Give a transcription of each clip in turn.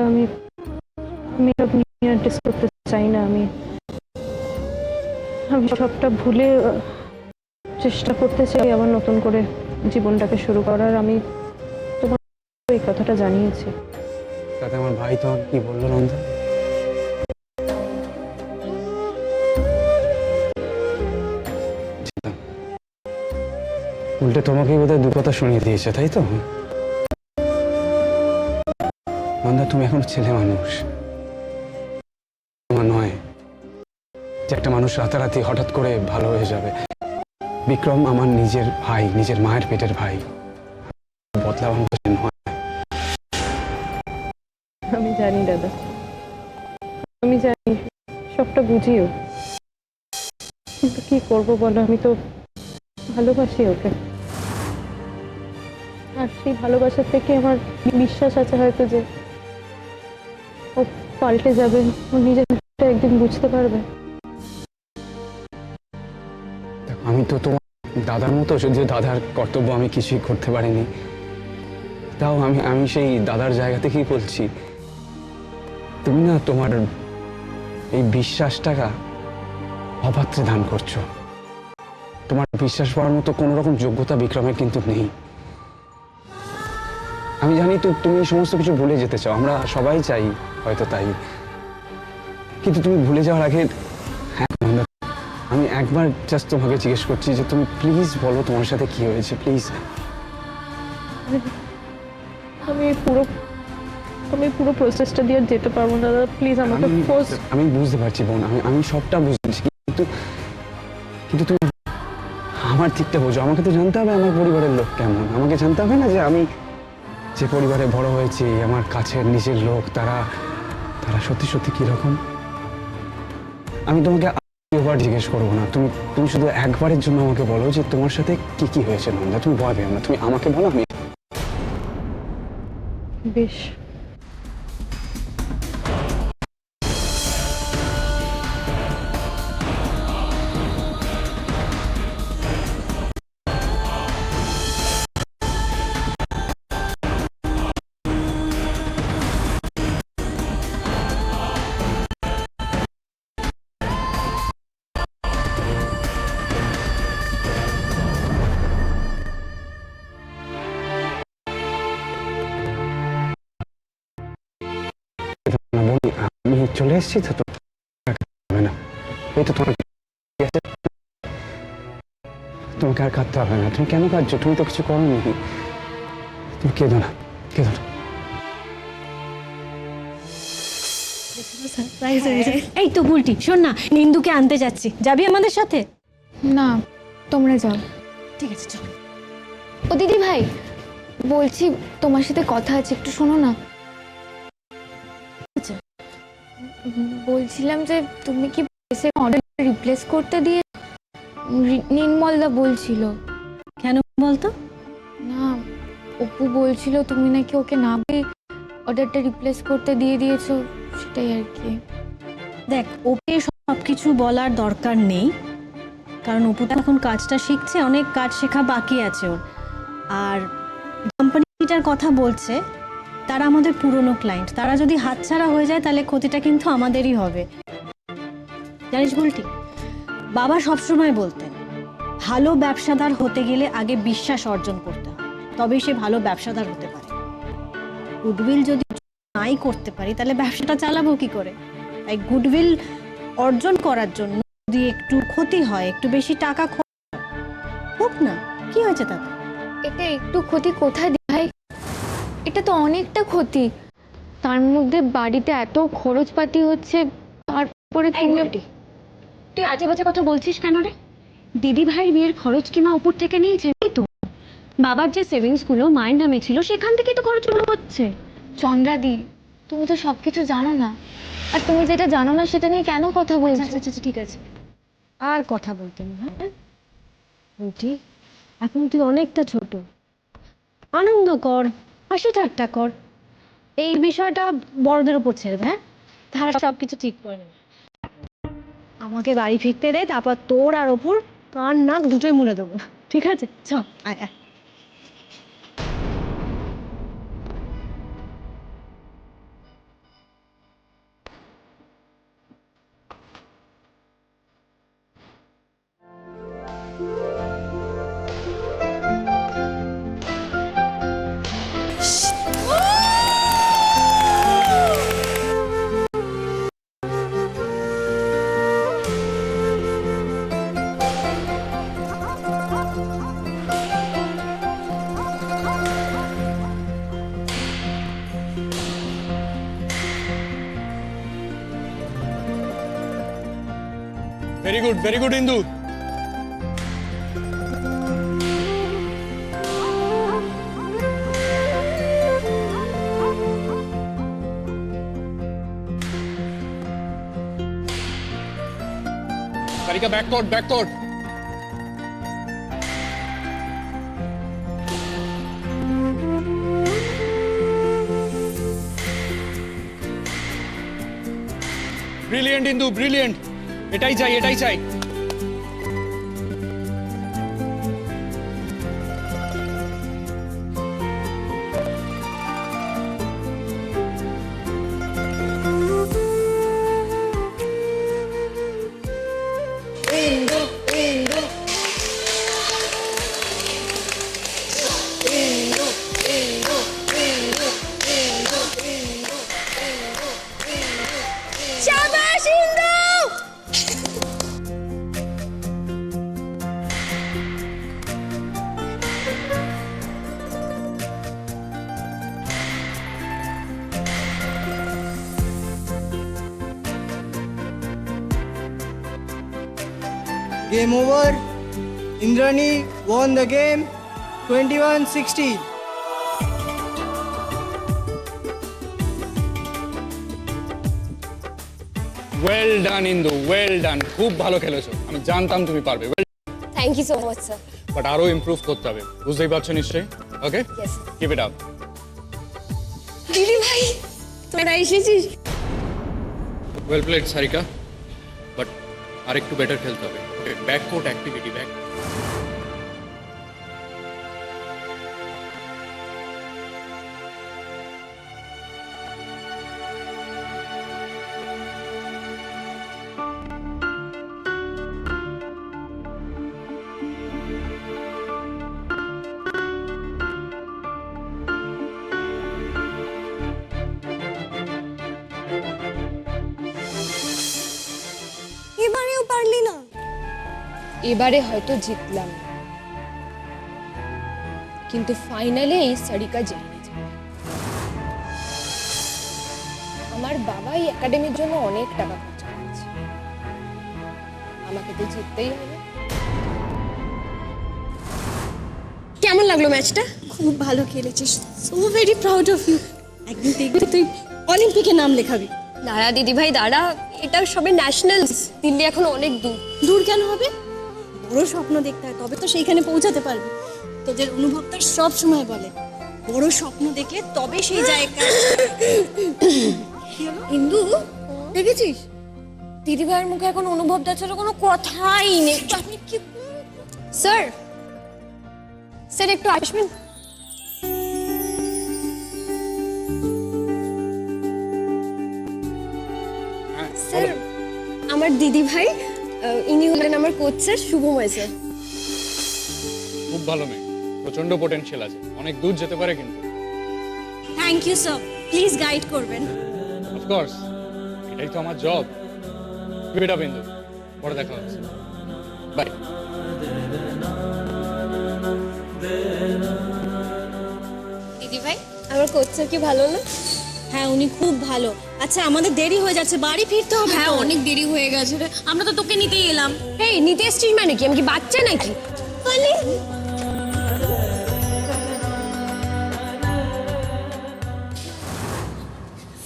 আমি আমি সব নিয়ে ডিস করতে চাই না। আমি আমি সবটা ভুলে চেষ্টা করতে চাই আবার নতুন করে জীবনটাকে শুরু করার। আমি তোমার এই কথাটা জানিয়েছি। তাতে আমার ভাই তোমাকে কি বললো নন্দা? উল্টে তোমাকেই বোধহয় দু কথা শুনিয়ে দিয়েছে, তাই তো? নন্দা, তুমি এখন ছেলে মানুষ, আমার নয় যে একটা মানুষ রাতারাতি হঠাৎ করে ভালো হয়ে যাবে। বিক্রম আমার নিজের ভাই, নিজের মায়ের পেটের ভাই, বদলাবার মতো সে নয়। আমি জানি দাদা, আমি জানি, সবটা বুঝিও, কিন্তু কি করবো বলো? আমি তো ভালোবাসি ওকে, আর সেই ভালোবাসার থেকে আমার বিশ্বাস আছে হয়তো যে ও পাল্টে যাবে, ও নিজের একদিন বুঝতে পারবে। আমি তো তোমার দাদার মতো, যদিও দাদার কর্তব্য আমি কিছুই করতে পারিনি, তাও আমি আমি সেই দাদার জায়গা থেকেই বলছি, তুমি না তোমার এই বিশ্বাসটাকে অপাত্রে দান করছো। তোমার বিশ্বাস পাওয়ার মতো কোনো রকম যোগ্যতা বিক্রমের কিন্তু নেই। আমি জানি তো তুমি সমস্ত কিছু ভুলে যেতে চাও, আমরা সবাই চাই হয়তো তাই, কিন্তু তুমি ভুলে যাওয়ার আগে আমি একবার জাস্ট তোমাকে জিজ্ঞেস করছি যে তুমি প্লিজ বলো তোমার সাথে কি হয়েছে, প্লিজ। আমি পুরো আমি পুরো প্রসেসটা দিয়ে যেতে পারবো না দাদা, প্লিজ আমাকে ফোর্স। আমি বুঝতে পারছি বোন, আমি আমি সবটা বুঝছি, কিন্তু কিন্তু তুমি আমার দিকটা বোঝো। আমাকে তো জানতে হবে আমার পরিবারের লোক কেমন, আমাকে জানতে হবে না যে আমি যে পরিবারে বড় হয়েছি, আমার কাছের নিজের লোক, তারা তারা সত্যি সত্যি কিরকম। আমি তোমাকে এবার জিজ্ঞেস করবো না, তুমি তুমি শুধু একবারের জন্য আমাকে বলো যে তোমার সাথে কি কি হয়েছে নন্দা। তুমি ভয় পেও না, তুমি আমাকে বলো, আমি বেশ। বলি আমি চলে এসেছি তো, হবে না, এই তো তোমার তোমাকে আর কাঁদতে হবে না। তুমি কেন কাঁদছো? তুমি তো কিছু করোনি, তুমি কেঁদো না, কেঁদো না। এই তো বুলটি, শোন না, নিন্দুকে আনতে যাচ্ছি, যাবি আমাদের সাথে? না, তোমরা যাও। ঠিক আছে, চল। ও দিদি ভাই, বলছি তোমার সাথে কথা আছে, একটু শোনো না। আচ্ছা। বলছিলাম যে তুমি কি অর্ডার রিপ্লেস করতে দিয়ে, নির্মলদা বলছিল। কেন বলতো? না, অপু বলছিল তুমি নাকি ওকে না বলে অর্ডারটা রিপ্লেস করতে দিয়ে দিয়েছো, সেটাই আর কি। দেখ, ওকে সব কিছু বলার দরকার নেই, কারণ অপু তো এখন কাজটা শিখছে, অনেক কাজ শেখা বাকি আছে ওর। আর কোম্পানিটার কথা বলছে, তারা আমাদের পুরনো ক্লায়েন্ট, তারা যদি হাতছাড়া হয়ে যায় তাহলে ক্ষতিটা কিন্তু আমাদেরই হবে। জানিস বুলটি, বাবা সবসময় বলতেন ভালো ব্যবসাদার হতে গেলে আগে বিশ্বাস অর্জন করতে হয়, তবেই সে ভালো ব্যবসাদার হতে পারে। গুডউইল যদি নাই করতে পারি তাহলে ব্যবসাটা চালাবো কি করে? তাই গুডউইল অর্জন করার জন্য যদি একটু ক্ষতি হয়, একটু বেশি টাকা হোক না, কি হয়েছে তাতে? এটা একটু ক্ষতি কোথায় দি ভাই, এটা তো অনেকটা ক্ষতি। তার মধ্যে বাড়িতে এত খরচপাতি হচ্ছে, তারপরে তুই আজে বাজে কথা বলছিস কেন রে? দিদি ভাইয়ের বিয়ের খরচ কি মা উপর থেকে নিয়েছে? এই তো বাবার যে সেভিংস গুলো মায়ের নামে ছিল সেখান থেকেই তো খরচগুলো হচ্ছে। চন্দ্রাদি, তুমি তো সবকিছু জানো না, আর তুমি যেটা জানো না সেটা নিয়ে কেন কথা বলছো? আচ্ছা আচ্ছা ঠিক আছে, আর কথা বলতে না, হ্যাঁ? বুঝি, এখন তুই অনেকটা ছোট, আনন্দ কর, হাসি ঠাট্টা কর, এই বিষয়টা বড়দের উপর ছেড়ে দে, হ্যাঁ? তারা সবকিছু ঠিক করে নেবে। আমাকে বাড়ি ফিরতে দে, তারপর তোর আর ওপর কান নাক দুটোই মুড়ে দেবো, ঠিক আছে? চল, আয় আয়। Very good Indu. Sarika back court. Brilliant Indu, brilliant. এটাই চাই। Game over. Indrani won the game 21-16. Well done Indu, well done. খুব ভালো খেলেছো, আমি জানতাম তুমি পারবে। Thank you so much sir. But আরো ইমপ্রুভ করতে হবে, বুঝতেই পারছো নিশ্চয়ই। Okay, Yes. Keep it up. দিদি ভাই তোরা এসেছিস? ওয়েল প্লেড সারিকা, বাট আরেকটু বেটার খেলতে হবে। Okay, back court activity, back. এবারেও পারলি না? এবারে হয়তো জিতলাম, কিন্তু ফাইনালে এই সারিকা জেনে যাবে। আমার বাবা এই একাডেমির জন্য অনেক টাকা খরচ করেছে, আমাকে তো জিততেই হবে। কেমন লাগলো ম্যাচটা? খুব ভালো খেলেছিস, so very proud of you. একদিন দেখবি তুই অলিম্পিকে নাম লেখাবি। দাঁড়া দিদি ভাই দাঁড়া, এটা সবে ন্যাশনালস, দিল্লি এখন অনেক দূর। দূর কেন হবে? বড় স্বপ্ন দেখতে হয়, তবে তো সেইখানে পৌঁছাতে পারবি। তোদের অনুভবটা সব সময় বলে বড় স্বপ্ন দেখলে তবে সেই জায়গায়। ইন্দু দেখেছিস দিদি ভাইয়ের মুখে এখন অনুভবটা ছাড়া কোনো কথাই নেই। আপনি কি স্যার, স্যার একটু আসবেন। স্যার আমার দিদি ভাই, ইনি হলেন আমার কোচ স্যার, শুভময় স্যার। খুব ভালো মেয়ে, প্রচন্ড পোটেনশিয়াল আছে, অনেক দূর যেতে পারে কিন্তু। Thank you sir, please guide করবেন। অফকোর্স, এটাই তো আমার জব। বেটা বিন্দু, পরে দেখা হচ্ছে, বাই। দিদি ভাই আমার কোচ স্যার কি ভালো না? হ্যাঁ, উনি খুব ভালো। আচ্ছা, আমাদের দেরি হয়ে যাচ্ছে, বাড়ি ফিরতে হবে। হ্যাঁ অনেক দেরি হয়ে গেছে রে। আমরা তো তোকে নিতেই এলাম। এই নিতে এসছিস মানে কি? আমি কি বাচ্চা নাকি? মানে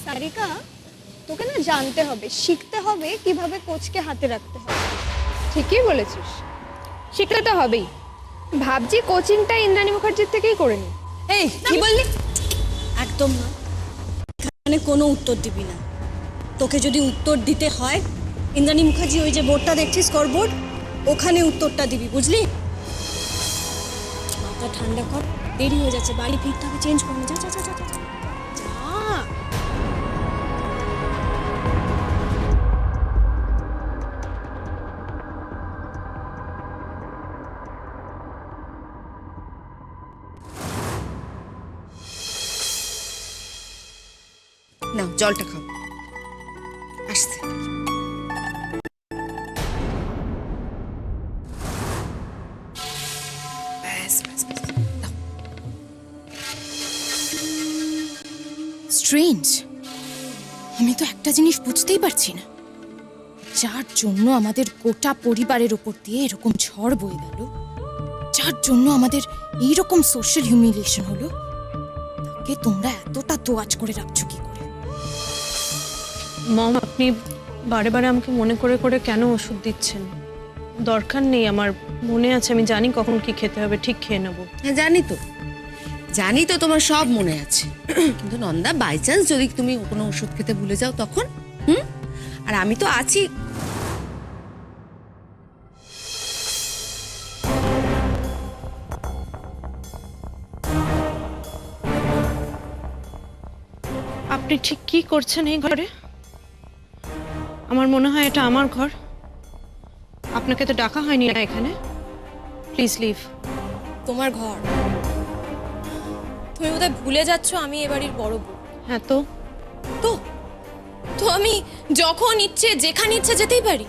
সারিকা, তোকে না জানতে হবে, শিখতে হবে কিভাবে কোচকে হাতে রাখতে হবে। ঠিকই বলেছিস, শিখলে তো হবেই। ভাবছি কোচিংটা ইন্দ্রাণী মুখার্জির থেকেই করে নি। এই কি বললি? একদম না, এখানে কোনো উত্তর দিবি না। তোকে যদি উত্তর দিতে হয়, ইন্দ্রাণী মুখার্জি ওই যে বোর্ডটা দেখছিস, স্কোরবোর্ড, ওখানে উত্তরটা দিবি, বুঝলি? মাথা ঠান্ডা কর, দেরি হয়ে যাচ্ছে, বাড়ি ফিরতে হবে, চেঞ্জ করে নে। যা যা যা যা যা। নাও জলটা খাও। আসছে। ব্যাস ব্যাস ব্যাস, দাও। স্ট্রেঞ্জ, আমি তো একটা জিনিস বুঝতেই পারছি না, যার জন্য আমাদের গোটা পরিবারের উপর দিয়ে এরকম ঝড় বয়ে গেল, যার জন্য আমাদের এইরকম সোশ্যাল হিউমিলিয়েশন হলো, তাকে তোমরা এতটা তোয়াজ করে রাখছো কি করে? মম, আপনি বারে বারে আমাকে মনে করে করে কেন ওষুধ দিচ্ছেন? দরকার নেই, আমার মনে আছে, আমি জানি কখন কি খেতে হবে, ঠিক খেয়ে নেবো। হ্যাঁ জানি তো তোমার সব মনে আছে, কিন্তু নন্দা বাই চান্স যদি তুমি কোনো ওষুধ খেতে ভুলে যাও তখন আর আমি তো আছি। আপনি ঠিক কি করছেন এই ঘরে? আমার মনে হয় এটা আমার ঘর। আপনাকে তো ডাকা হয়নি না এখানে। Please leave. তোমার ঘর? তুমি বোধহয় ভুলে যাচ্ছ আমি এ বাড়ির বড় বউ। হ্যাঁ তো তো তো আমি যখন ইচ্ছে যেখানে ইচ্ছে যেতেই পারি,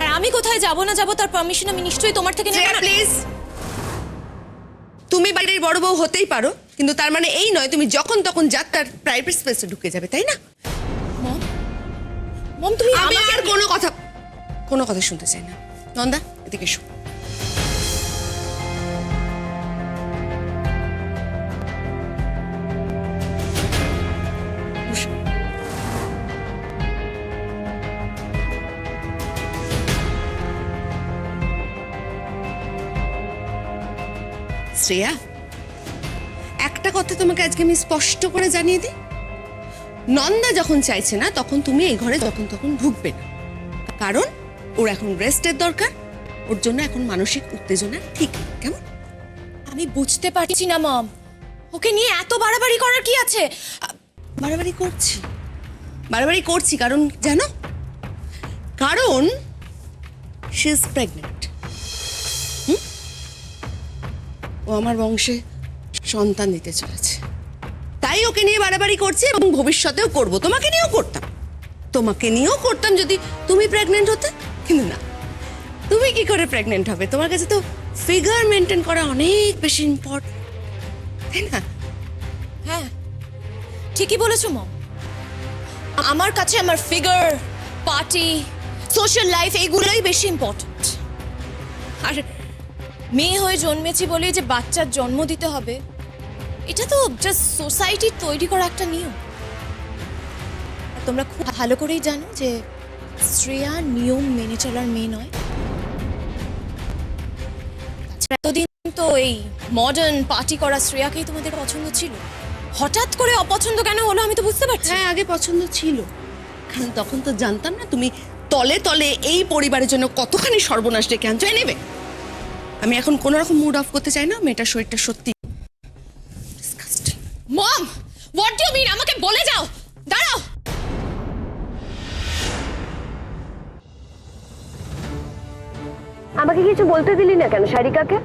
আর আমি কোথায় যাব না যাব তার পারমিশন আমি নিশ্চয়ই তোমার থেকে নেব না। প্লিজ, তুমি বাড়ির বড় বউ হতেই পারো, কিন্তু তার মানে এই নয় তুমি যখন তখন যার তার প্রাইভেট স্পেসে ঢুকে যাবে, তাই না? মম তুমি আমি আর কোনো কথা শুনতে চাই না। নন্দা এদিকে এসো। শ্রেয়া, একটা কথা তোমাকে আজকে আমি স্পষ্ট করে জানিয়ে দিই, নন্দা যখন চাইছে না তখন তুমি এই ঘরে যখন তখন ঢুকবে না, কারণ ওর এখন রেস্টের দরকার, ওর জন্য এখন মানসিক উত্তেজনা ঠিক নেই, কেমন? আমি বুঝতে পারছি না মম, ওকে নিয়ে এত বাড়াবাড়ি করার কি আছে? বাড়াবাড়ি করছি কারণ জানো, কারণ শি ইজ প্রেগনেন্ট। ও আমার বংশে সন্তান দিতে চলেছে, তাই ওকে নিয়ে বাড়াবাড়ি করছি এবং ভবিষ্যতেও করব। তোমাকে নিয়েও করতাম যদি তুমি প্রেগনেন্ট হতে, কিন্তু না, তুমি কি করে প্রেগনেন্ট হবে? তোমার কাছে তো ফিগার মেনটেন করা অনেক বেশি ইম্পর্টেন্ট, তাই না? হ্যাঁ ঠিকই বলেছো মম, আমার কাছে আমার ফিগার, পার্টি, সোশ্যাল লাইফ এগুলোই বেশি ইম্পর্টেন্ট। আর মেয়ে হয়ে জন্মেছি বলেই যে বাচ্চার জন্ম দিতে হবে, এটা তো জাস্ট সোসাইটির তৈরি করা একটা নিয়ম। আর তোমরা খুব ভালো করেই জানো যে শ্রেয়া নিয়ম মেনে চলার মেয়ে নয়। তাছাড়া এতদিন তো এই মডার্ন পার্টি করা শ্রেয়াকেই তোমাদের পছন্দ ছিল, হঠাৎ করে অপছন্দ কেন হলো আমি তো বুঝতে পারছি। হ্যাঁ, আগে পছন্দ ছিল, কারণ তখন তো জানতাম না তুমি তলে তলে এই পরিবারের জন্য কতখানি সর্বনাশ ডেকে আনছো। নেবে, আমি এখন কোনো রকম মুড অফ করতে চাই না, মেয়েটার শরীরটা সত্যি disgusting. Mom, what do you mean? আমাকে বলে যাও, দাঁড়াও। আমাকে কিছু বলতে দিলি না কেন সারিকাকে?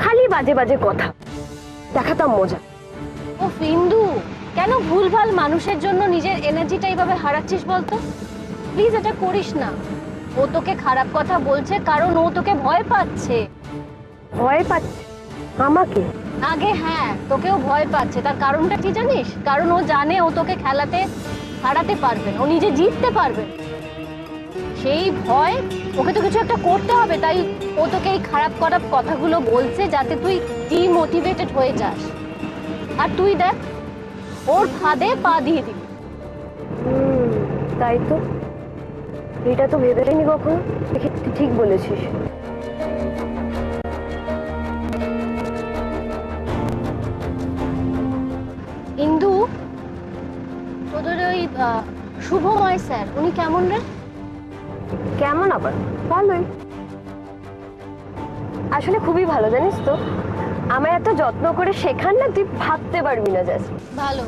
খালি বাজে বাজে কথা, দেখাতাম মজা। ও ফিন্দু, কেন ভুলভাল মানুষের জন্য নিজের এনার্জিটা এইভাবে হারাচ্ছিস বলতো? প্লিজ এটা করিস না। ও তোকে খারাপ কথা বলছে কারণ ও তোকে ভয় পাচ্ছে। ভয় পাচ্ছে আমাকে? আগে হ্যাঁ, তোকেও ভয় পাচ্ছে। তার কারণটা কি জানিস? কারণ ও জানে ও তোকে খেলাতে হারাতে পারবে না, ও নিজে জিততে পারবে। সেই ভয়, ওকে তো কিছু একটা করতে হবে, তাই ও তোকে এই খারাপ খারাপ কথাগুলো বলছে যাতে তুই ডিমোটিভেটেড হয়ে যাস। আর তুই দেখ, ওর ফাঁদে পা দিয়ে দিবি। তাই তো, এটা তো ভেবে দেয়নি কখনো। ঠিক বলেছিস। ইন্দু, তোদের ওই শুভময় স্যার, উনি কেমন রে? কেমন আবার? ভালোই, আসলে খুবই ভালো। জানিস তো, আমায় এত যত্ন করে শেখান না, তুই ভাবতে পারবি না। জাস্ট ভালো।